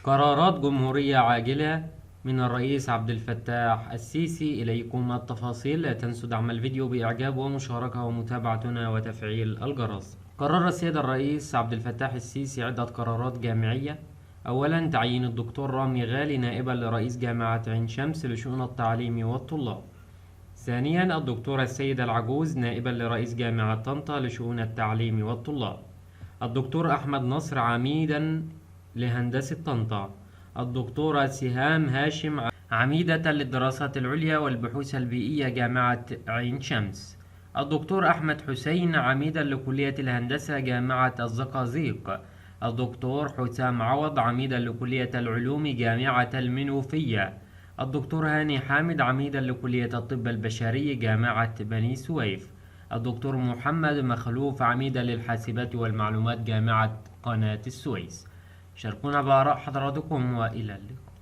قرارات جمهورية عاجلة من الرئيس عبد الفتاح السيسي. إليكم التفاصيل. لا تنسوا دعم الفيديو بإعجاب ومشاركة ومتابعتنا وتفعيل الجرس. قرر السيد الرئيس عبد الفتاح السيسي عدة قرارات جامعية. أولا، تعيين الدكتور رامي غالي نائبا لرئيس جامعة عين شمس لشؤون التعليم والطلاب. ثانيا، الدكتورة السيدة العجوز نائبا لرئيس جامعة طنطا لشؤون التعليم والطلاب. الدكتور أحمد نصر عميدا لهندسة طنطا. الدكتورة سهام هاشم عميدة للدراسات العليا والبحوث البيئية جامعة عين شمس. الدكتور أحمد حسين عميدا لكلية الهندسة جامعة الزقازيق. الدكتور حسام عوض عميدا لكلية العلوم جامعة المنوفية. الدكتور هاني حامد عميدا لكلية الطب البشري جامعة بني سويف. الدكتور محمد مخلوف عميدا للحاسبات والمعلومات جامعة قناة السويس. شاركونا بآراء حضراتكم وإلى اللقاء.